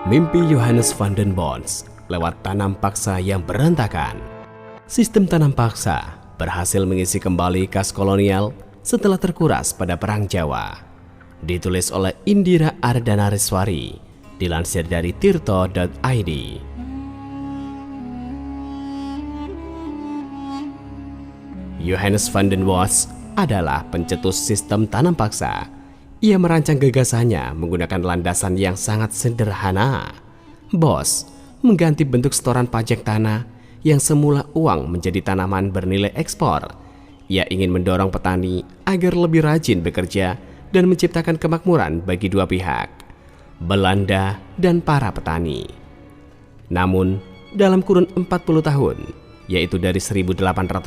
Mimpi Johannes van den Bos lewat tanam paksa yang berantakan. Sistem tanam paksa berhasil mengisi kembali kas kolonial setelah terkuras pada Perang Jawa. Ditulis oleh Indira Ardanariswari, dilansir dari tirto.id. Johannes van den Bos adalah pencetus sistem tanam paksa. Ia merancang gagasannya menggunakan landasan yang sangat sederhana. Bos mengganti bentuk setoran pajak tanah yang semula uang menjadi tanaman bernilai ekspor. Ia ingin mendorong petani agar lebih rajin bekerja dan menciptakan kemakmuran bagi dua pihak, Belanda dan para petani. Namun, dalam kurun 40 tahun, yaitu dari 1830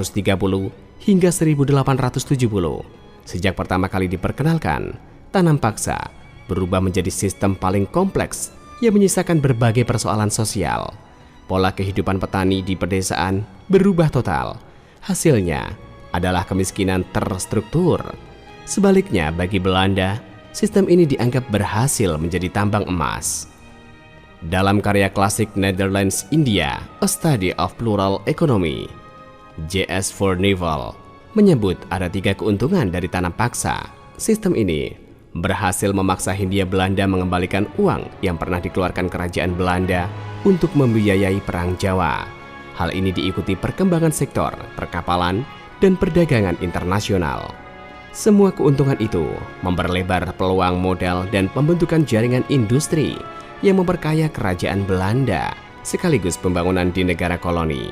hingga 1870, sejak pertama kali diperkenalkan, tanam paksa berubah menjadi sistem paling kompleks yang menyisakan berbagai persoalan sosial. Pola kehidupan petani di pedesaan berubah total. Hasilnya adalah kemiskinan terstruktur. Sebaliknya, bagi Belanda, sistem ini dianggap berhasil menjadi tambang emas. Dalam karya klasik Netherlands India, A Study of Plural Economy, J.S. Voorneval menyebut ada 3 keuntungan dari tanam paksa. Sistem ini berhasil memaksa Hindia Belanda mengembalikan uang yang pernah dikeluarkan kerajaan Belanda untuk membiayai Perang Jawa. Hal ini diikuti perkembangan sektor perkapalan dan perdagangan internasional. Semua keuntungan itu memperlebar peluang modal dan pembentukan jaringan industri yang memperkaya kerajaan Belanda sekaligus pembangunan di negara koloni.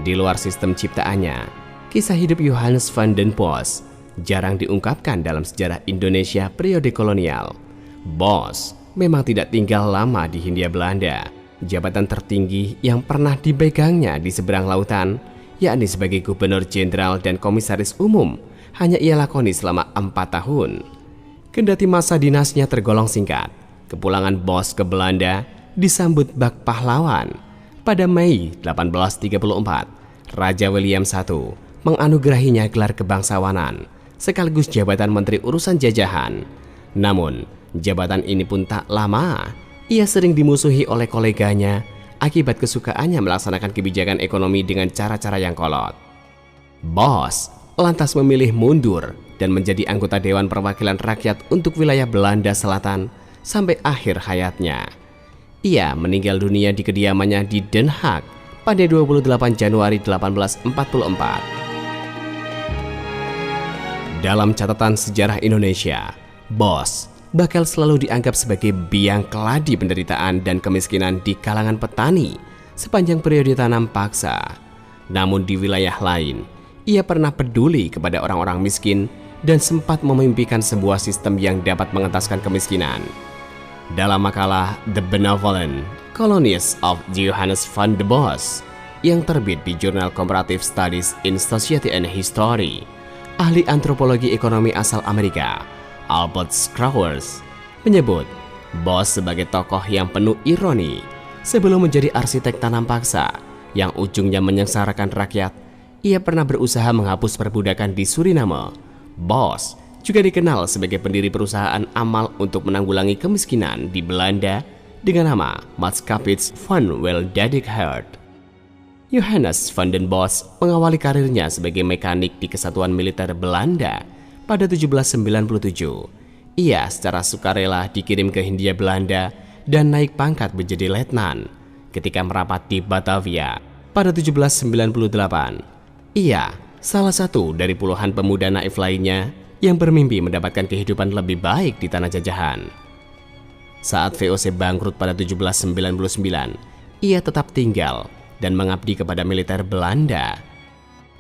Di luar sistem ciptaannya, kisah hidup Johannes van den Bos jarang diungkapkan dalam sejarah Indonesia periode kolonial. Bos memang tidak tinggal lama di Hindia Belanda. Jabatan tertinggi yang pernah dipegangnya di seberang lautan, yakni sebagai Gubernur Jenderal dan Komisaris Umum, hanya ia lakoni selama 4 tahun. Kendati masa dinasnya tergolong singkat, kepulangan Bos ke Belanda disambut bak pahlawan. Pada Mei 1834, Raja William I menganugerahinya gelar kebangsawanan sekaligus jabatan Menteri Urusan Jajahan. Namun, jabatan ini pun tak lama. Ia sering dimusuhi oleh koleganya akibat kesukaannya melaksanakan kebijakan ekonomi dengan cara-cara yang kolot. Bos lantas memilih mundur dan menjadi anggota Dewan Perwakilan Rakyat untuk wilayah Belanda Selatan sampai akhir hayatnya. Ia meninggal dunia di kediamannya di Den Haag pada 28 Januari 1844. Dalam catatan sejarah Indonesia, Bos bakal selalu dianggap sebagai biang keladi penderitaan dan kemiskinan di kalangan petani sepanjang periode tanam paksa. Namun di wilayah lain, ia pernah peduli kepada orang-orang miskin dan sempat memimpikan sebuah sistem yang dapat mengentaskan kemiskinan. Dalam makalah The Benevolent Colonies of Johannes van den Bos yang terbit di jurnal Comparative Studies in Society and History, ahli antropologi ekonomi asal Amerika, Albert Schrawers, menyebut Bos sebagai tokoh yang penuh ironi. Sebelum menjadi arsitek tanam paksa yang ujungnya menyengsarakan rakyat, ia pernah berusaha menghapus perbudakan di Suriname. Bos juga dikenal sebagai pendiri perusahaan amal untuk menanggulangi kemiskinan di Belanda dengan nama Maatschappij van Weldadigheid. Johannes van den Bos mengawali karirnya sebagai mekanik di Kesatuan Militer Belanda pada 1797. Ia secara sukarela dikirim ke Hindia Belanda dan naik pangkat menjadi letnan. Ketika merapat di Batavia pada 1798, ia salah satu dari puluhan pemuda naif lainnya yang bermimpi mendapatkan kehidupan lebih baik di tanah jajahan. Saat VOC bangkrut pada 1799, ia tetap tinggal dan mengabdi kepada militer Belanda.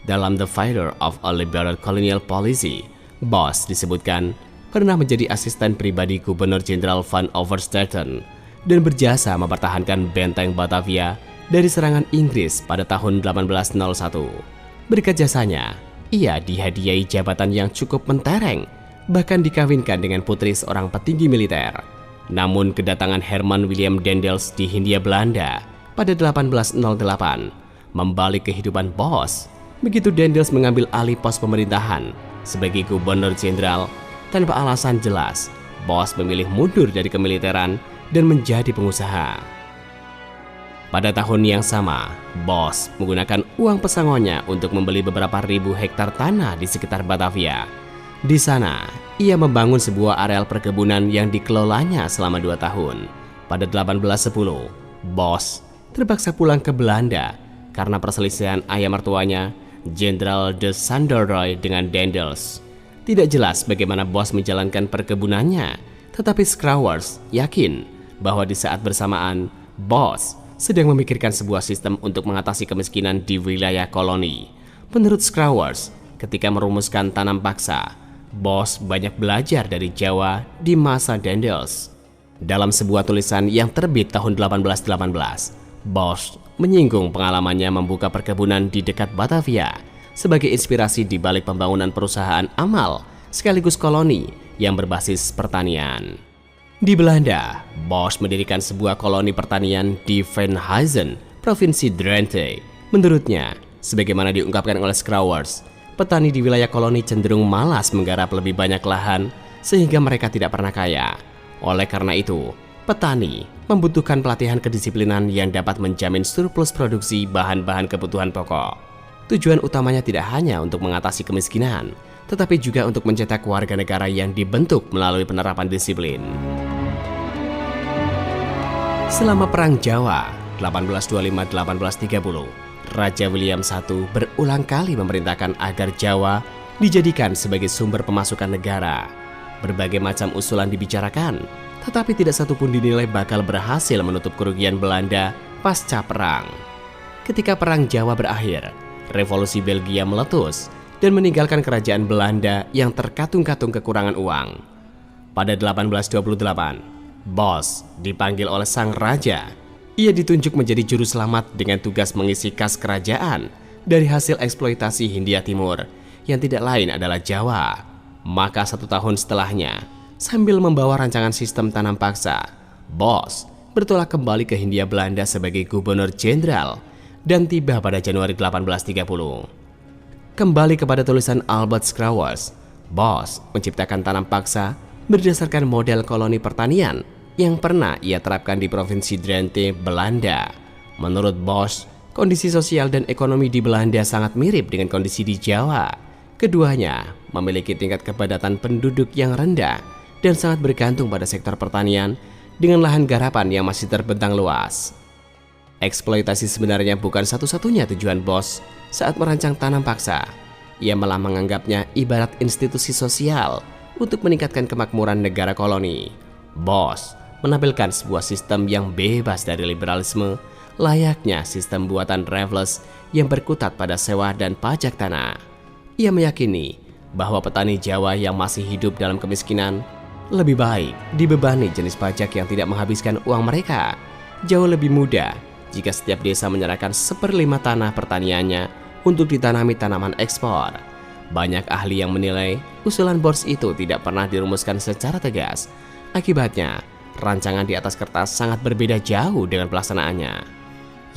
Dalam The Failure of a Liberal Colonial Policy, Bos disebutkan pernah menjadi asisten pribadi Gubernur Jenderal Van Overstraeten dan berjasa mempertahankan benteng Batavia dari serangan Inggris pada tahun 1801. Berkat jasanya, ia dihadiahi jabatan yang cukup mentereng, bahkan dikawinkan dengan putri seorang petinggi militer. Namun kedatangan Herman William Daendels di Hindia Belanda pada 1808 membalik kehidupan Bos. Begitu Daendels mengambil alih pos pemerintahan sebagai Gubernur Jenderal, tanpa alasan jelas, Bos memilih mundur dari kemiliteran dan menjadi pengusaha. Pada tahun yang sama, Bos menggunakan uang pesangonnya untuk membeli beberapa ribu hektar tanah di sekitar Batavia. Di sana, ia membangun sebuah areal perkebunan yang dikelolanya selama 2 tahun. Pada 1810, Bos terpaksa pulang ke Belanda karena perselisihan ayah mertuanya, Jenderal de Sanderroy dengan Daendels. Tidak jelas bagaimana Bos menjalankan perkebunannya, tetapi Scrowers yakin bahwa di saat bersamaan, Bos sedang memikirkan sebuah sistem untuk mengatasi kemiskinan di wilayah koloni. Menurut Scrowers, ketika merumuskan tanam paksa, Bos banyak belajar dari Jawa di masa Daendels. Dalam sebuah tulisan yang terbit tahun 1818, Bos menyinggung pengalamannya membuka perkebunan di dekat Batavia sebagai inspirasi di balik pembangunan perusahaan amal sekaligus koloni yang berbasis pertanian. Di Belanda, Bos mendirikan sebuah koloni pertanian di Venhuizen, Provinsi Drenthe. Menurutnya, sebagaimana diungkapkan oleh Scrowers, petani di wilayah koloni cenderung malas menggarap lebih banyak lahan sehingga mereka tidak pernah kaya. Oleh karena itu, petani membutuhkan pelatihan kedisiplinan yang dapat menjamin surplus produksi bahan-bahan kebutuhan pokok. Tujuan utamanya tidak hanya untuk mengatasi kemiskinan, tetapi juga untuk mencetak warga negara yang dibentuk melalui penerapan disiplin. Selama Perang Jawa 1825-1830, Raja William I berulang kali memerintahkan agar Jawa dijadikan sebagai sumber pemasukan negara. Berbagai macam usulan dibicarakan, tetapi tidak satupun dinilai bakal berhasil menutup kerugian Belanda pasca perang. Ketika Perang Jawa berakhir, Revolusi Belgia meletus dan meninggalkan kerajaan Belanda yang terkatung-katung kekurangan uang. Pada 1828, Bos dipanggil oleh sang raja. Ia ditunjuk menjadi juru selamat dengan tugas mengisi kas kerajaan dari hasil eksploitasi Hindia Timur yang tidak lain adalah Jawa. Maka 1 tahun setelahnya, sambil membawa rancangan sistem tanam paksa, Bos bertolak kembali ke Hindia Belanda sebagai gubernur jenderal dan tiba pada Januari 1830. Kembali kepada tulisan Albert Scrowers, Bos menciptakan tanam paksa berdasarkan model koloni pertanian yang pernah ia terapkan di Provinsi Drenthe, Belanda. Menurut Bos, kondisi sosial dan ekonomi di Belanda sangat mirip dengan kondisi di Jawa. Keduanya memiliki tingkat kepadatan penduduk yang rendah dan sangat bergantung pada sektor pertanian dengan lahan garapan yang masih terbentang luas. Eksploitasi sebenarnya bukan satu-satunya tujuan Bos saat merancang tanam paksa. Ia malah menganggapnya ibarat institusi sosial untuk meningkatkan kemakmuran negara koloni. Bos menampilkan sebuah sistem yang bebas dari liberalisme, layaknya sistem buatan Raffles yang berkutat pada sewa dan pajak tanah. Ia meyakini bahwa petani Jawa yang masih hidup dalam kemiskinan lebih baik dibebani jenis pajak yang tidak menghabiskan uang mereka. Jauh lebih mudah jika setiap desa menyerahkan 1/5 tanah pertaniannya untuk ditanami tanaman ekspor. Banyak ahli yang menilai usulan Bos itu tidak pernah dirumuskan secara tegas. Akibatnya, rancangan di atas kertas sangat berbeda jauh dengan pelaksanaannya.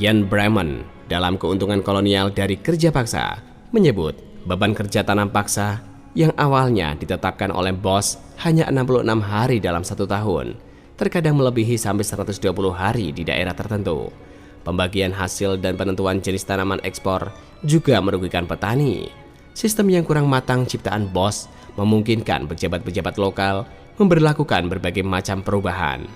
Jan Bremen dalam Keuntungan Kolonial dari Kerja Paksa menyebut beban kerja tanam paksa yang awalnya ditetapkan oleh Bos hanya 66 hari dalam 1 tahun, terkadang melebihi sampai 120 hari di daerah tertentu. Pembagian hasil dan penentuan jenis tanaman ekspor juga merugikan petani. Sistem yang kurang matang ciptaan Bos memungkinkan pejabat-pejabat lokal memberlakukan berbagai macam perubahan.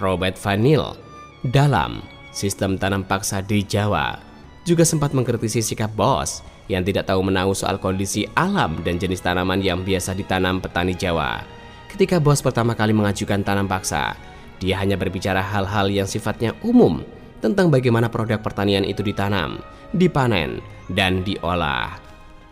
Robert Van Niel dalam Sistem Tanam Paksa di Jawa juga sempat mengkritisi sikap Bos yang tidak tahu menahu soal kondisi alam dan jenis tanaman yang biasa ditanam petani Jawa. Ketika Bos pertama kali mengajukan tanam paksa, dia hanya berbicara hal-hal yang sifatnya umum tentang bagaimana produk pertanian itu ditanam, dipanen, dan diolah.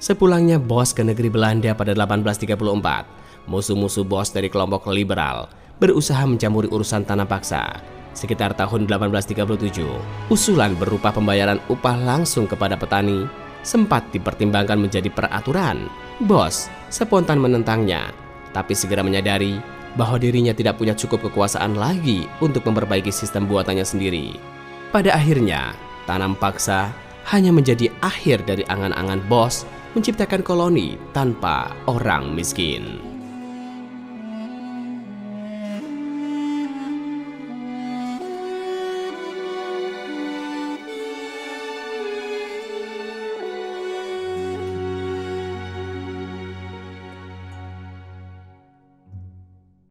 Sepulangnya Bos ke negeri Belanda pada 1834, musuh-musuh Bos dari kelompok liberal berusaha mencampuri urusan tanam paksa. Sekitar tahun 1837, usulan berupa pembayaran upah langsung kepada petani sempat dipertimbangkan menjadi peraturan. Bos spontan menentangnya, tapi segera menyadari bahwa dirinya tidak punya cukup kekuasaan lagi untuk memperbaiki sistem buatannya sendiri. Pada akhirnya, tanam paksa hanya menjadi akhir dari angan-angan Bos menciptakan koloni tanpa orang miskin.